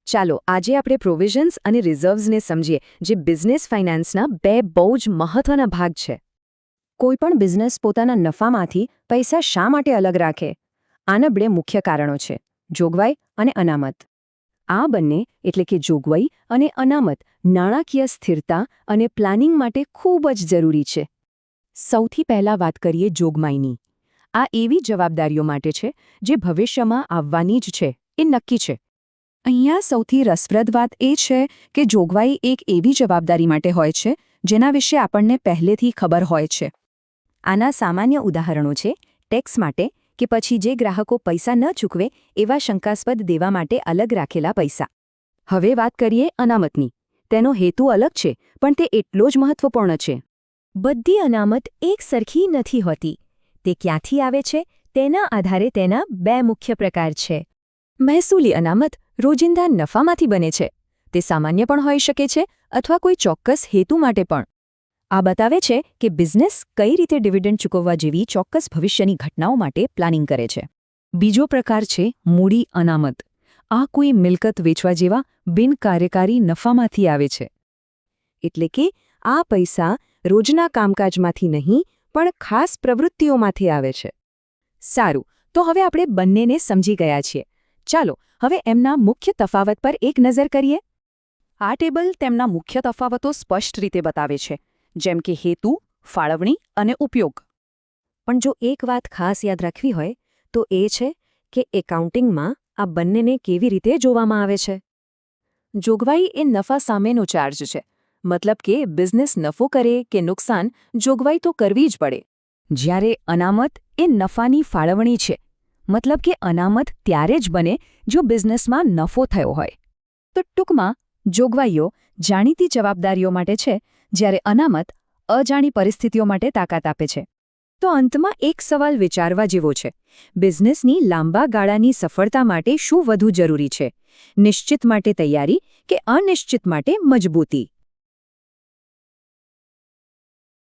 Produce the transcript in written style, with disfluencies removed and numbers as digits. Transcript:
ચાલો આજે આપણે પ્રોવિઝન્સ અને રિઝર્વ્સને સમજીએ, જે બિઝનેસ ફાઇનાન્સના બે બહુ જ મહત્વના ભાગ છે. કોઈપણ બિઝનેસ પોતાના નફામાંથી પૈસા શા માટે અલગ રાખે? આના બે મુખ્ય કારણો છે: જોગવાઈ અને અનામત. આ બંને એટલે કે જોગવાઈ અને અનામત નાણાકીય સ્થિરતા અને પ્લાનિંગ માટે ખૂબ જ જરૂરી છે. સૌથી પહેલાં વાત કરીએ જોગવાઈની. આ એવી જવાબદારીઓ માટે છે જે ભવિષ્યમાં આવવાની જ છે, એ નક્કી છે. અહીંયા સૌથી રસપ્રદ વાત એ છે કે જોગવાઈ એક એવી જવાબદારી માટે હોય છે જેના વિશે આપણને પહેલેથી ખબર હોય છે. આના સામાન્ય ઉદાહરણો છે ટેક્સ માટે, કે પછી જે ગ્રાહકો પૈસા ન ચૂકવે એવા શંકાસ્પદ દેવા માટે અલગ રાખેલા પૈસા. હવે વાત કરીએ અનામતની. તેનો હેતુ અલગ છે, પણ તે એટલો જ મહત્વપૂર્ણ છે. બધી અનામત એક સરખી નથી હોતી. તે ક્યાંથી આવે છે તેના આધારે તેના બે મુખ્ય પ્રકાર છે. મહેસૂલી અનામત રોજિંદા નફામાંથી બને છે. તે સામાન્ય પણ હોઈ શકે છે અથવા કોઈ ચોક્કસ હેતુ માટે પણ. આ બતાવે છે કે બિઝનેસ કઈ રીતે ડિવિડન્ડ ચૂકવવા જેવી ચોક્કસ ભવિષ્યની ઘટનાઓ માટે પ્લાનિંગ કરે છે. બીજો પ્રકાર છે મૂડી અનામત. આ કોઈ મિલકત વેચવા જેવા બિનકાર્યકારી નફામાંથી આવે છે. એટલે કે આ પૈસા રોજના કામકાજમાંથી નહીં, પણ ખાસ પ્રવૃત્તિઓમાંથી આવે છે. સારું, તો હવે આપણે બંનેને સમજી ગયા છીએ. ચાલો હવે એમના મુખ્ય તફાવત પર એક નજર કરીએ. આ ટેબલ તેમના મુખ્ય તફાવતો સ્પષ્ટ રીતે બતાવે છે, જેમ કે હેતુ, ફાળવણી અને ઉપયોગ. પણ જો એક વાત ખાસ યાદ રાખવી હોય તો એ છે કે એકાઉન્ટિંગમાં આ બંનેને કેવી રીતે જોવામાં આવે છે. જોગવાઈ એ નફા સામેનો ચાર્જ છે. મતલબ કે બિઝનેસ નફો કરે કે નુકસાન, જોગવાઈ તો કરવી જ પડે. જ્યારે અનામત એ નફાની ફાળવણી છે. મતલબ કે અનામત ત્યારે જ બને જો બિઝનેસમાં નફો થયો હોય. તો ટૂંકમાં જોગવાઈઓ જાણીતી જવાબદારીઓ માટે છે, જ્યારે અનામત અજાણી પરિસ્થિતિઓ માટે તાકાત આપે છે. તો અંતમાં એક સવાલ વિચારવા જેવો છે: બિઝનેસની લાંબા ગાળાની સફળતા માટે શું વધુ જરૂરી છે? નિશ્ચિત માટે તૈયારી કે અનિશ્ચિત માટે મજબૂતી?